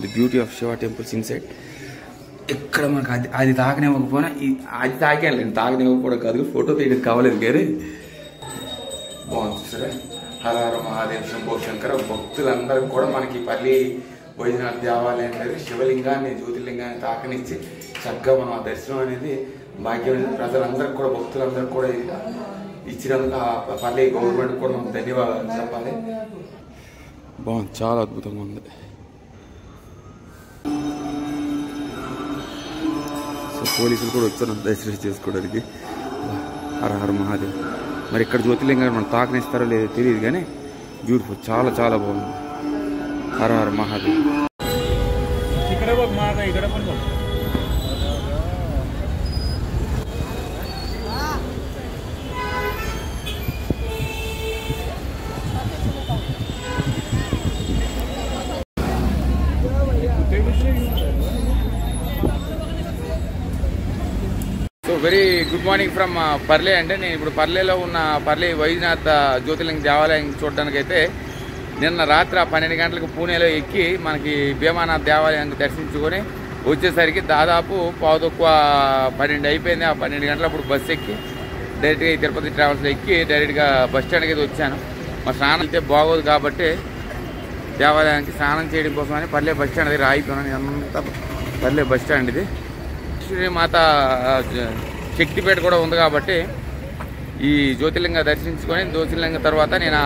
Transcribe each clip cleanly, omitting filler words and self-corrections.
The beauty of Shiva temples inside. ఇక్కడ మనకు అది తాగనివ్వకపోయినా అది తాగలేదు, తాగనివ్వకపోవడం కాదు, ఫోటో తీయడం కావలేదు కానీ బాగుంది సరే. హర హర మహాదేవ శంభో శంకర. భక్తులందరూ కూడా మనకి పల్లి వైద్యనాథ దేవాలయం దగ్గర శివలింగాన్ని జ్యోతిర్లింగాన్ని తాకనిచ్చి చక్కగా మనం ఆ దర్శనం అనేది భాగ్యం అనేది ప్రజలందరికీ కూడా భక్తులందరికీ కూడా ఇచ్చినందుకు ఆ పల్లి గవర్నమెంట్ కూడా మనం ధన్యవాదాలు చెప్పాలి. బాగుంది, చాలా అద్భుతంగా ఉంది. సో పోలీసులు కూడా వచ్చారు దర్శనం చేసుకోవడానికి. హర హర మహాదేవ్. మరి ఇక్కడ జ్యోతిర్లింగాన్ని మనం తాకనిస్తారో లేదో తెలియదు కానీ బ్యూటిఫుల్, చాలా చాలా బాగుంది. Hara Hara Mahadev. So very good morning from Parli. అంటే నేను ఇప్పుడు పర్లేలో ఉన్న పర్లే వైద్యనాథ్ జ్యోతిర్లింగ దేవాలయం చూడడానికి అయితే నిన్న రాత్రి 12 గంటలకు పూణేలో ఎక్కి మనకి భీమానాథ్ దేవాలయాన్ని దర్శించుకొని వచ్చేసరికి దాదాపు 12 అయిపోయింది. ఆ 12 గంటలప్పుడు బస్సు ఎక్కి డైరెక్ట్గా ఈ తిరుపతి ట్రావెల్స్లో ఎక్కి డైరెక్ట్గా బస్ స్టాండ్కి అయితే వచ్చాను. మా స్నానం అయితే బాగోదు కాబట్టి దేవాలయానికి స్నానం చేయడం కోసమని పర్లే బస్ స్టాండ్ దగ్గర ఆగిపోయినాను. ఎంత పర్లే బస్ స్టాండ్ ఇది. శ్రీమాత శక్తిపేట కూడా ఉంది కాబట్టి ఈ జ్యోతిర్లింగ దర్శించుకొని జ్యోతిర్లింగ తర్వాత నేను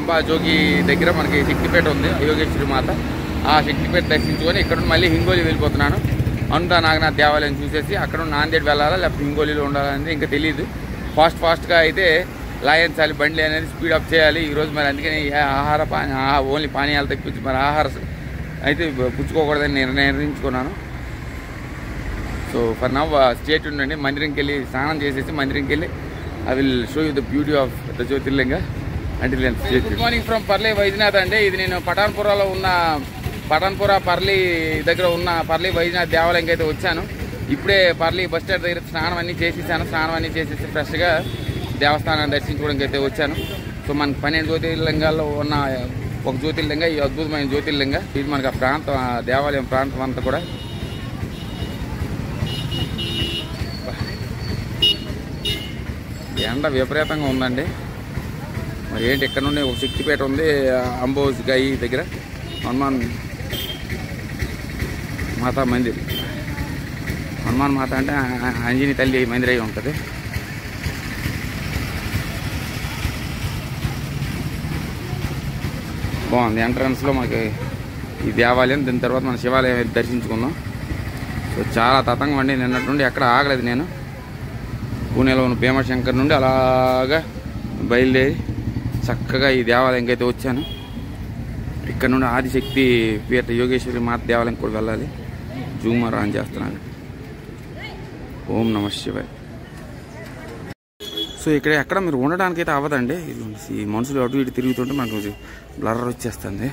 అంబాజోగి దగ్గర మనకి శక్తిపేట ఉంది, యోగేశ్వరి మాత. ఆ శక్తిపేట దర్శించుకొని ఇక్కడ మళ్ళీ హింగోలి వెళ్ళిపోతున్నాను. అనంత నాగనాథ్ దేవాలయం చూసేసి అక్కడ నాందేడ్ వెళ్ళాలా లేకపోతే హింగోలిలో ఉండాలనేది ఇంకా తెలియదు. ఫాస్ట్గా అయితే లాయించాలి బండి అనేది, స్పీడప్ చేయాలి ఈరోజు. మరి అందుకని ఓన్లీ పానీయాలు తప్పించి మరి ఆహార అయితే పుచ్చుకోకూడదని నిర్ణయించుకున్నాను. సో ఫర్ నవ్ స్టేట్ ఉండండి. మందిరంకి వెళ్ళి స్నానం చేసేసి మందిరంకి వెళ్ళి I will show you the beauty of the Jyotirlinga అంటే. గుడ్ మార్నింగ్ ఫ్రమ్ పర్లే వైద్యనాథ్ అండి. ఇది నేను పఠాన్పురాలో ఉన్న పర్లీ దగ్గర ఉన్న పర్లీ వైద్యనాథ్ దేవాలయంకి అయితే వచ్చాను. ఇప్పుడే పర్లీ బస్ స్టాండ్ దగ్గర స్నానం అన్నీ చేసేసి ఫ్రెష్గా దేవస్థానాన్ని దర్శించుకోవడానికి అయితే వచ్చాను. సో మనకి 12 జ్యోతిర్లింగాల్లో ఉన్న ఒక జ్యోతిర్లింగ, ఈ అద్భుతమైన జ్యోతిర్లింగ. ఇది మనకి ఆ ప్రాంతం, ఆ దేవాలయం ప్రాంతం అంతా కూడా ఎండ విపరీతంగా ఉందండి. మరి ఏంటి ఇక్కడ నుండి ఒక శక్తిపేట ఉంది అంబోజ్గాయి దగ్గర, హనుమాన్ మాతా మందిర్. హనుమాన్ మాత అంటే అంజనీ తల్లి మందిర్ అయి ఉంటుంది. బాగుంది ఎంట్రన్స్లో మనకి ఈ దేవాలయం. దీని తర్వాత మన శివాలయం దర్శించుకుందాం. సో చాలా తతంగం అండి. నిన్నటి నుండి ఎక్కడ ఆగలేదు నేను. పూణేలో ఉన్న భీమశంకర్ నుండి అలాగా బయలుదేరి చక్కగా ఈ దేవాలయంకి అయితే వచ్చాను. ఇక్కడ నుండి ఆదిశక్తి పీఠ యోగేశ్వరి మాత దేవాలయం కూడా వెళ్ళాలి. జూమర్ ఆన్ చేస్తున్నాను. ఓం నమ శివాయ. సో ఇక్కడ ఎక్కడ మీరు ఉండడానికి అయితే అవ్వదండి. ఈ మనుషులు అటు ఇటు తిరుగుతుంటే మనకు బ్లర్ వచ్చేస్తుంది.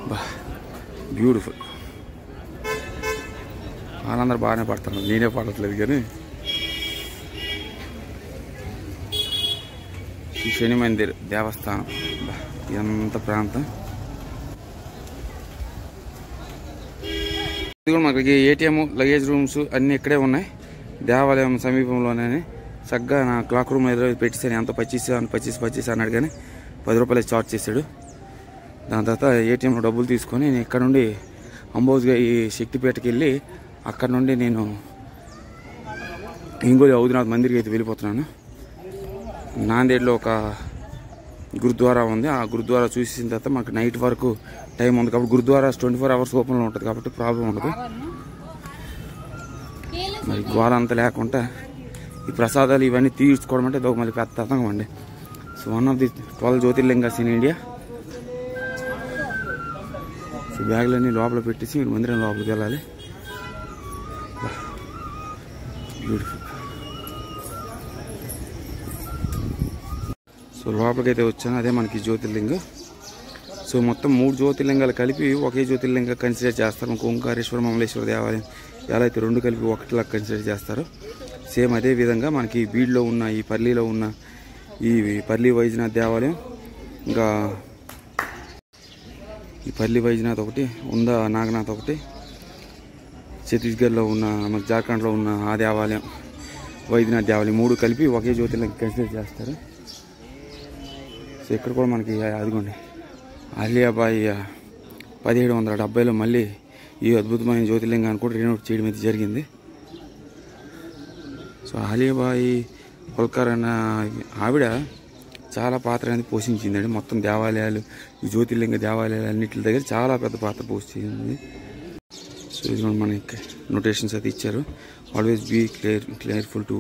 బా బ్యూటిఫుల్. వాళ్ళందరూ బాగానే పడతారు, నేనే పడట్లేదు. కానీ ఈ శని మందిర్ దేవస్థానం ఎంత ప్రాంతం. ఇది కూడా మనకి ఏటీఎం, లగేజ్ రూమ్స్ అన్నీ ఇక్కడే ఉన్నాయి దేవాలయం సమీపంలోనే. చక్కగా నా క్లాక్ రూమ్ ఎదురు పెట్టేసాను. ఎంత 25 అన్నాడు కానీ 10 రూపాయలు చార్జ్ చేశాడు. దాని తర్వాత ఏటీఎంలో డబ్బులు తీసుకొని నేను ఇక్కడ నుండి అంబోజ్గా ఈ శక్తిపేటకి వెళ్ళి అక్కడ నుండి నేను హింగోలి ఔదినాథ్ మందిర్కి అయితే వెళ్ళిపోతున్నాను. నాందేడ్లో ఒక గురుద్వారా ఉంది. ఆ గురుద్వారా చూసిన తర్వాత మనకు నైట్ వరకు టైం ఉంది కాబట్టి గురుద్వారా 24 అవర్స్ ఓపెన్లో ఉంటుంది కాబట్టి ప్రాబ్లం ఉండదు. మరి గోడ అంతా లేకుండా ఈ ప్రసాదాలు ఇవన్నీ తీర్చుకోవడం అంటే ఇదొక మళ్ళీ పెద్ద తతంగం అండి. So one of the 12 Jyotirlingas in India. So బ్యాగులన్నీ లోపల పెట్టేసి మీరు మందిరం లోపలికి వెళ్ళాలి. బ్యూటిఫుల్. సో లోపలికైతే వచ్చాను. అదే మనకి జ్యోతిర్లింగం. సో మొత్తం 3 జ్యోతిర్లింగాలు కలిపి ఒకే జ్యోతిర్లింగ కన్సిడర్ చేస్తారు. మనకు ఓంకారేశ్వర మమలేశ్వర దేవాలయం ఎలా అయితే 2 కలిపి ఒకటిలా కన్సిడర్ చేస్తారు, సేమ్ అదే విధంగా మనకి బీడ్లో ఉన్న ఈ పర్లీలో ఉన్న ఈ పర్లీ వైద్యనాథ్ దేవాలయం, ఇంకా ఈ పల్లి వైద్యనాథ్ ఒకటి, ఉందా నాగనాథ్ ఒకటి, ఛత్తీస్గఢ్లో ఉన్న మన జార్ఖండ్లో ఉన్న ఆ దేవాలయం వైద్యనాథ్ దేవాలయం 3 కలిపి ఒకే జ్యోతిర్లింగం కన్సిడర్ చేస్తారు. సో ఇక్కడ కూడా మనకి అదిగోండి అలియాబాయి 1770లో మళ్ళీ ఈ అద్భుతమైన జ్యోతిర్లింగాన్ని కూడా రినోవేట్ చేయడం అయితే జరిగింది. సో అలియాబాయి హోల్కర్ అన్న ఆవిడ చాలా పాత్ర అనేది పోషించిందండి. మొత్తం దేవాలయాలు, ఈ జ్యోతిర్లింగ దేవాలయాలు అన్నింటి దగ్గర చాలా పెద్ద పాత్ర పోషించింది. సో ఇది మనకి నోటేషన్స్ అయితే ఇచ్చారు. Always be careful to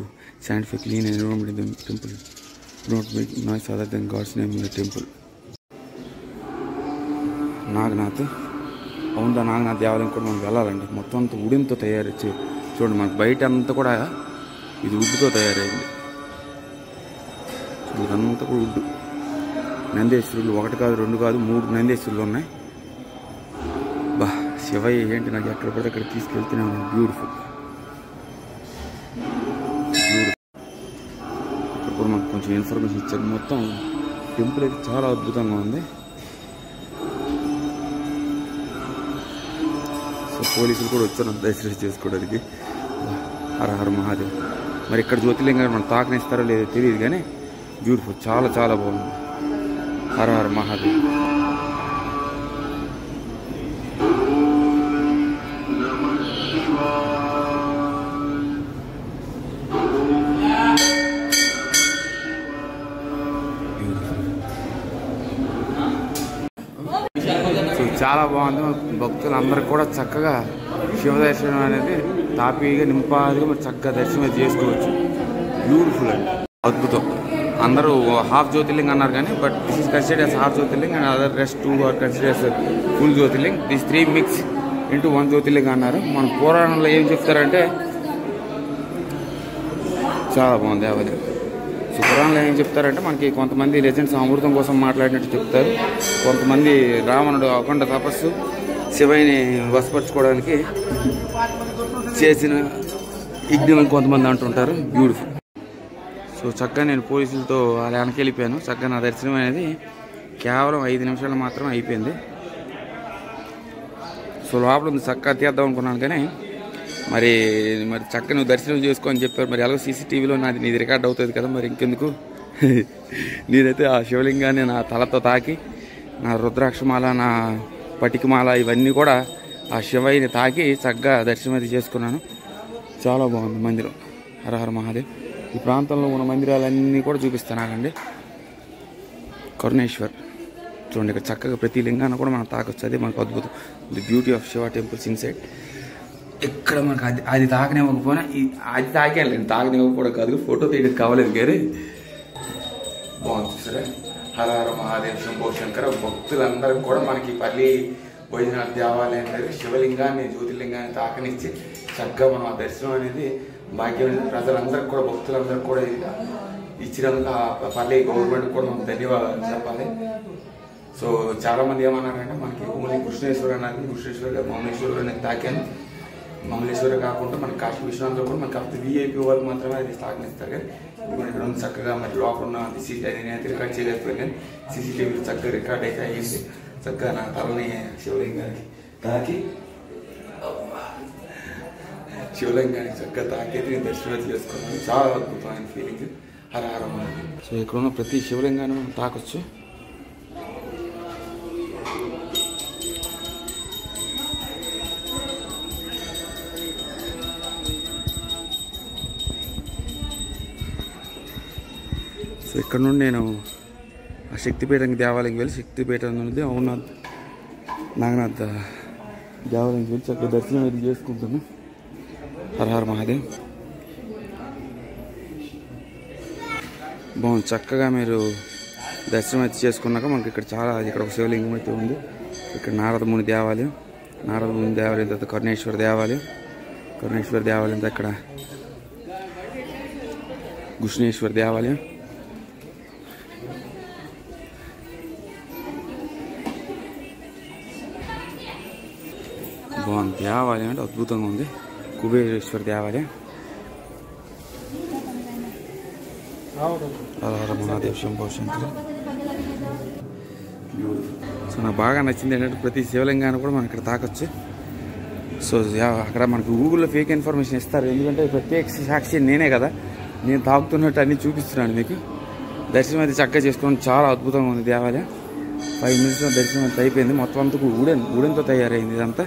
scientific clean environment in the temple, don't make noise other than God's name in the temple. Naganath, అవును నాగనాథ్ దేవాలయం కూడా మనం వెళ్ళాలండి. మొత్తం అంతా ఉడితో తయారు చూడండి, మనకు బయట అంతా కూడా ఇది ఉడ్డుతో తయారైంది. ఇదంతా కూడా ఉడ్డు. నందేశ్వరులు 1 కాదు 2 కాదు 3 నందేశ్వరులు ఉన్నాయి. బా శివయ్య ఏంటి నాకు ఎక్కడ పడితే అక్కడ తీసుకెళ్తూనే ఉన్నాను. బ్యూటిఫుల్. ఇక్కడ కూడా మనకు కొంచెం ఇన్ఫర్మేషన్ ఇచ్చారు. మొత్తం టెంపుల్ అయితే చాలా అద్భుతంగా ఉంది. సో పోలీసులు కూడా వచ్చారు దర్శనం చేసుకోవడానికి. హర హర మహాదేవ్. మరి ఇక్కడ జ్యోతిర్లింగాన్ని మనం తాకనిస్తారో లేదో తెలియదు కానీ బ్యూటిఫుల్, చాలా చాలా బాగుంది. హర హర మహాదేవ్. సో చాలా బాగుంది. భక్తులందరూ కూడా చక్కగా శివ దర్శనం అనేది తాపీగా నింపాదిగా మరి చక్కగా దర్శనం చేసుకోవచ్చు. బ్యూటిఫుల్ అండి, అద్భుతం. అందరూ హాఫ్ జ్యోతిర్లింగ్ అన్నారు కానీ but this is considered as half Jyotirling and other rest 2 are considered as full Jyotirling. This 3 mix into 1 Jyotirling అన్నారు. మన పురాణంలో ఏం చెప్తారంటే చాలా బాగుంది దేవాలయం. సో పురాణంలో ఏం చెప్తారంటే మనకి కొంతమంది లెజెండ్స్ అమృతం కోసం మాట్లాడినట్టు చెప్తారు. కొంతమంది రావణుడు అఖండ తపస్సు శివయ్యని వశపరచుకోవడానికి చేసిన యజ్ఞం కొంతమంది అంటుంటారు. బ్యూటిఫుల్. సో చక్కగా నేను పోలీసులతో అలా వెనక్కి వెళ్ళిపోయాను. చక్కగా నా దర్శనం అనేది కేవలం 5 నిమిషాలు మాత్రమే అయిపోయింది. సో లోపల ఉంది చక్కగా తీద్దాం అనుకున్నాను కానీ మరి చక్కగా నువ్వు దర్శనం చేసుకో అని చెప్పారు. మరి ఎలాగో సీసీటీవీలో నీది రికార్డ్ అవుతుంది కదా, మరి ఇంకెందుకు. నేనైతే ఆ శివలింగాన్ని నా తలతో తాకి నా రుద్రాక్షమాల, నా పటికమాల ఇవన్నీ కూడా ఆ శివయ్యని తాకి చక్కగా దర్శనం అది చేసుకున్నాను. చాలా బాగుంది మందిరం. హర హర మహాదేవ్. ఈ ప్రాంతంలో ఉన్న మందిరాలన్నీ కూడా చూపిస్తానండి. కరుణేశ్వర్ చూడండి, ఇక్కడ చక్కగా ప్రతి లింగాన్ని కూడా మనం తాకొచ్చు. అదే మనకు అద్భుతం. The beauty of Shiva temples inside. ఇక్కడ మనకు అది తాకనివ్వకపోయినా అది తాకేయాలి. తాకనివ్వకపోవడం కాదు, ఫోటో తీయడానికి కావలేదు కానీ బాగుంది సరే. హర హర మహాదేవ్ శంభో శంకర. భక్తులందరూ కూడా మనకి పల్లి వైద్యనాథ్ దేవాలయం దగ్గర శివలింగాన్ని జ్యోతిర్లింగాన్ని తాకనిచ్చి చక్కగా మనం ఆ దర్శనం అనేది భాగ్యం అనేది ప్రజలందరికీ కూడా భక్తులందరూ కూడా ఇచ్చినందుకు ఆ పల్లి గవర్నమెంట్ కూడా మనం ధన్యవాదాలు చెప్పాలి. సో చాలా మంది ఏమన్నారంటే మనకి ఓన్లీ కృష్ణేశ్వర అన్నారు. కృష్ణేశ్వర మమలేశ్వరుడు అనేది తాకాను. మమలేశ్వర కాకుండా మనకి కాశీ విశ్వనాథ్లో కూడా మనకి కాకపోతే వీఐపీ వాళ్ళు మాత్రమే అది తాకనిస్తారు. కానీ ఇప్పుడు ఇక్కడ ఉంది చక్కగా మరి లోపల ఉన్న నేనైతే రికార్డ్ చేయలేకపోయాను కానీ సీసీటీవీలో చక్కగా రికార్డ్ అయితే అయ్యింది. చక్కగా నా తలని శివలింగానికి తాకి చక్కగా తాకైతే నేను దర్శనం చేసుకున్నాను. చాలా అద్భుతమైన ఫీలింగ్. హర హర మహాదేవ్. సో ఇక్కడ ఉన్న ప్రతి శివలింగాన్ని మనం తాకొచ్చు. సో ఇక్కడ నుండి నేను ఆ శక్తిపీఠం దేవాలయంకి వెళ్ళి శక్తిపీఠం నుండి అవునాథ్ నాగనాథ్ దేవాలయంకి వెళ్ళి చక్కగా దర్శనం అయితే చేసుకుంటాను. హర హర మహాదేవ్. బాగుంది. చక్కగా మీరు దర్శనం అయితే చేసుకున్నాక మనకి ఇక్కడ ఇక్కడ ఒక శివలింగం అయితే ఉంది. ఇక్కడ నారదముని దేవాలయం, నారదముని దేవాలయం తర్వాత కరుణేశ్వర దేవాలయం, కరుణేశ్వర దేవాలయం అక్కడ కృష్ణేశ్వర దేవాలయం. బాగుంది దేవాలయం అంటే అద్భుతంగా ఉంది. కుబేరేశ్వర దేవాలయం. హర హర మహాదేవ్ శంభో శంకర. బ్యూటిఫుల్. నాకు బాగా నచ్చింది ఏంటంటే ప్రతి శివలింగాన్ని కూడా మనం ఇక్కడ తాకొచ్చు. సో అక్కడ మనకు గూగుల్లో ఫేక్ ఇన్ఫర్మేషన్ ఇస్తారు, ఎందుకంటే ప్రత్యేక సాక్షి నేనే కదా, నేను తాగుతున్నట్టు అన్నీ చూపిస్తున్నాను మీకు. దర్శనం అయితే చక్కగా చేసుకోవడం చాలా అద్భుతంగా ఉంది దేవాలయం. 5 నిమిషాల దర్శనం అంతా అయిపోయింది. మొత్తం అంతా వుడెన్తో తయారైంది ఇదంతా.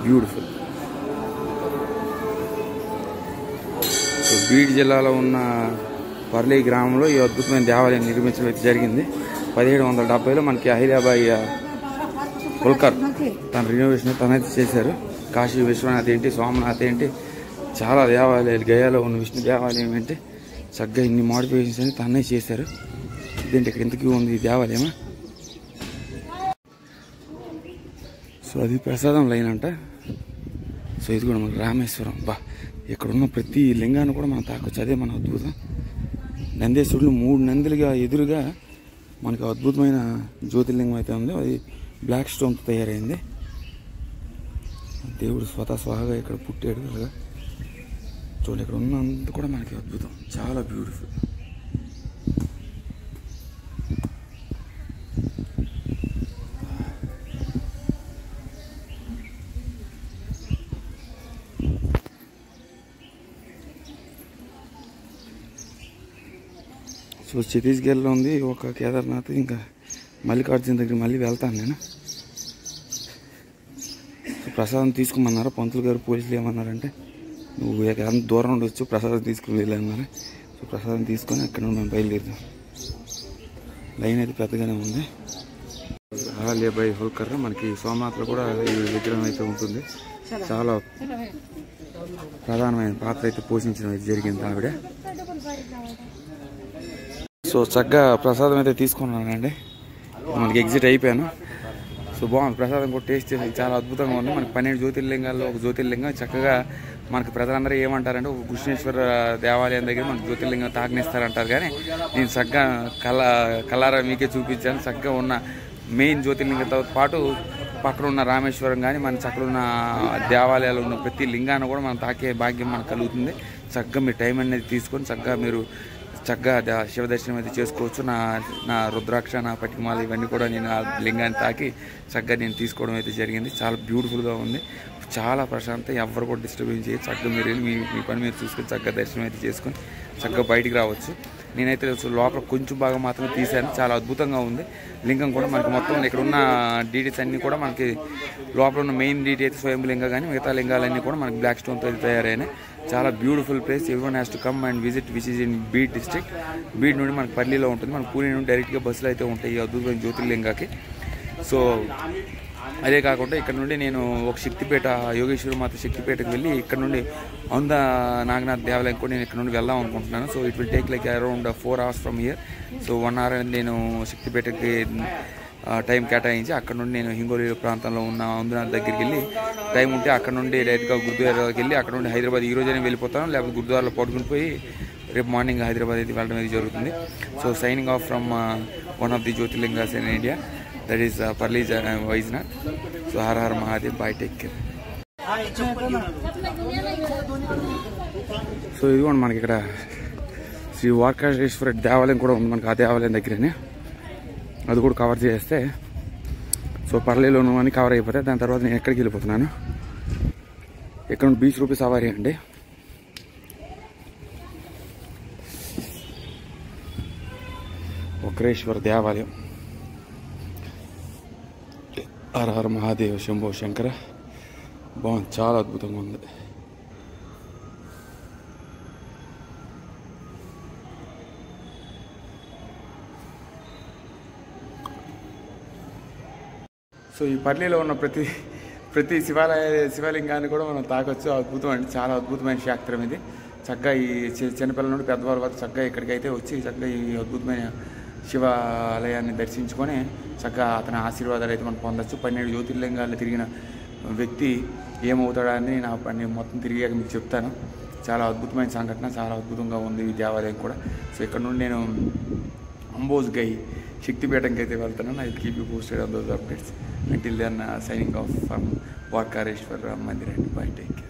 బ్యూటిఫుల్. సో బీడ్ జిల్లాలో ఉన్న పర్లీ గ్రామంలో ఈ అద్భుతమైన దేవాలయం నిర్మించడం అయితే జరిగింది. 1770లో మనకి అహిల్యాబాయి హోల్కర్ తన రినోవేషన్ తనైతే చేశారు. కాశీ విశ్వనాథ్ ఏంటి, సోమనాథ్ ఏంటి, చాలా దేవాలయాలు, గయాలో ఉన్న విష్ణు దేవాలయం ఏంటి, చక్కగా ఇన్ని మోడిఫికేషన్స్ అని తనే చేశారు. ఇదేంటి ఇక్కడ ఇంతకీ ఉంది ఈ దేవాలయమా? సో అది ప్రసాదం లైన్ అంట. సో ఇది కూడా మనకు రామేశ్వరం. ఇక్కడున్న ప్రతి లింగాన్ని కూడా మనం తాకొచ్చు, అదే మన అద్భుతం. నందేశ్వరులు 3 నందులుగా ఎదురుగా మనకు అద్భుతమైన జ్యోతిర్లింగం అయితే ఉంది. అది బ్లాక్ స్టోన్తో తయారైంది. దేవుడు స్వతస్వాగా ఇక్కడ పుట్టాడు. అలాగా చూడండి, ఇక్కడ ఉన్నంత కూడా మనకి అద్భుతం, చాలా బ్యూటిఫుల్. సో ఛత్తీస్గఢ్లో ఉంది ఒక కేదార్నాథ్, ఇంకా మల్లికార్జున దగ్గర మళ్ళీ వెళ్తాను నేను. సో ప్రసాదం తీసుకోమన్నారు పంతులు గారు. పోలీసులు ఏమన్నారంటే నువ్వు ఎంత దూరం ఉండొచ్చు, ప్రసాదం తీసుకుని వెళ్ళన్నారు. సో ప్రసాదం తీసుకొని అక్కడ నుండి మేము బయలుదేరుతాం. లైన్ అయితే పెద్దగానే ఉంది. అహిల్యాబాయి హోల్కర్ మనకి సోమనాథ్లో కూడా ఈ విగ్రహం అయితే ఉంటుంది. చాలా ప్రధానమైన పాత్ర అయితే పోషించడం అయితే జరిగింది ఆవిడ. సో చక్కగా ప్రసాదం అయితే తీసుకున్నానండి. మనకి ఎగ్జిట్ అయిపోయాను. సో బాగుంది ప్రసాదం కూడా, టేస్ట్ చేసి చాలా అద్భుతంగా ఉంది. మనకి 12 జ్యోతిర్లింగాల్లో ఒక జ్యోతిర్లింగం. చక్కగా మనకి ప్రజలందరూ ఏమంటారంటే ఒక కృష్ణేశ్వర దేవాలయం దగ్గర మనకు జ్యోతిర్లింగం తాకనిస్తారంటారు, కానీ నేను చక్కగా కలారా మీకే చూపించాను. చక్కగా ఉన్న మెయిన్ జ్యోతిర్లింగంతో పాటు పక్కన ఉన్న రామేశ్వరం కానీ మన చక్కగా ఉన్న దేవాలయాలు ఉన్న ప్రతి లింగాన్ని కూడా మనం తాకే భాగ్యం మనకు కలుగుతుంది. చక్కగా మీరు టైం అనేది తీసుకొని చక్కగా మీరు చక్కగా శివ దర్శనం అయితే చేసుకోవచ్చు. నా రుద్రాక్ష, నా పట్టిమాల ఇవన్నీ కూడా నేను ఆ లింగాన్ని తాకి చక్కగా నేను తీసుకోవడం అయితే జరిగింది. చాలా బ్యూటిఫుల్గా ఉంది, చాలా ప్రశాంతం. ఎవరు కూడా డిస్టర్బెన్స్ చేయదు. చక్కగా మీరు వెళ్ళి మీ పని మీరు చూసుకొని చక్కగా దర్శనం అయితే చేసుకొని చక్కగా బయటికి రావచ్చు. నేనైతే లోపల కొంచెం బాగా మాత్రమే తీశాను. చాలా అద్భుతంగా ఉంది లింగం కూడా. మనకి మొత్తం ఇక్కడ ఉన్న డీటెయిల్స్ అన్నీ కూడా మనకి లోపల ఉన్న మెయిన్ డీటెయిల్ అయితే స్వయంలింగం, కానీ మిగతా లింగాలన్నీ కూడా మనకి బ్లాక్ స్టోన్తో తయారైనాయి. చాలా beautiful place. Everyone has to come and visit, which is in bead district. Bead నుండి మనకి పల్లీలో ఉంటుంది. మన పూణే నుండి డైరెక్ట్గా బస్సులు అయితే ఉంటాయి ఈ అద్భుతమైన జ్యోతిర్లింగాకి. సో అదే కాకుండా ఇక్కడ నుండి నేను ఒక శక్తిపేట, యోగేశ్వరి మాత శక్తిపేటకి వెళ్ళి ఇక్కడ నుండి ఆన్ ద నాగనాథ్ దేవాలయం కూడా నేను ఇక్కడ నుండి వెళ్దాం అనుకుంటున్నాను. So it will take like around 4 hours from here. So 1 hour నేను శక్తిపేటకి టైం కేటాయించి అక్కడ నుండి నేను హింగోలి ప్రాంతంలో ఉన్న ఆంధ్రనాథ్ దగ్గరికి వెళ్ళి టైం ఉంటే అక్కడ నుండి డైరెక్ట్గా గురుద్వారాకి వెళ్ళి అక్కడ నుండి హైదరాబాద్ ఈ రోజైనా వెళ్ళిపోతాను, లేకపోతే గురుద్వారాలో పడుకుని పోయి రేపు మార్నింగ్ హైదరాబాద్ అయితే వెళ్ళడం అనేది జరుగుతుంది. So signing off from one of the Jyotirlingas in India, that is Parli Vaijnath. So Hara Hara Mahadev, bye, take care. So ఇదిగోండి మనకి ఇక్కడ శ్రీ వార్కాశేశ్వర దేవాలయం కూడా ఉంది మనకి ఆ దేవాలయం దగ్గరనే. అది కూడా కవర్ చేస్తే సో పర్లేలోను అని కవర్ అయిపోతాయి. దాని తర్వాత నేను ఎక్కడికి వెళ్ళిపోతున్నాను, ఇక్కడ నుండి బీచ్ రూపీ సవారీ అండి. వక్రేశ్వర దేవాలయం. హర హర మహాదేవ్, శంభో శంకర. బాగుంది, చాలా అద్భుతంగా ఉంది. సో ఈ పర్లీలో ఉన్న ప్రతి శివలింగాన్ని కూడా మనం తాకొచ్చు. అద్భుతం అండి, చాలా అద్భుతమైన క్షేత్రం ఇది. చక్కగా ఈ చిన్నపిల్లల నుండి పెద్దవాళ్ళ వరకు చక్కగా ఇక్కడికైతే వచ్చి చక్కగా ఈ అద్భుతమైన శివాలయాన్ని దర్శించుకొని చక్కగా అతని ఆశీర్వాదాలు అయితే మనం పొందొచ్చు. 12 జ్యోతిర్లింగాలు తిరిగిన వ్యక్తి ఏమవుతాడని నేను మొత్తం తిరిగాక మీకు చెప్తాను. చాలా అద్భుతమైన సంఘటన, చాలా అద్భుతంగా ఉంది ఈ దేవాలయం కూడా. సో ఇక్కడ నుండి నేను అంబోజ్ గై శక్తిపీఠంకి అయితే వెళ్తాను. I keep you posted on those updates. Until then, signing off from Varkareshwar Mandir and bye, take care.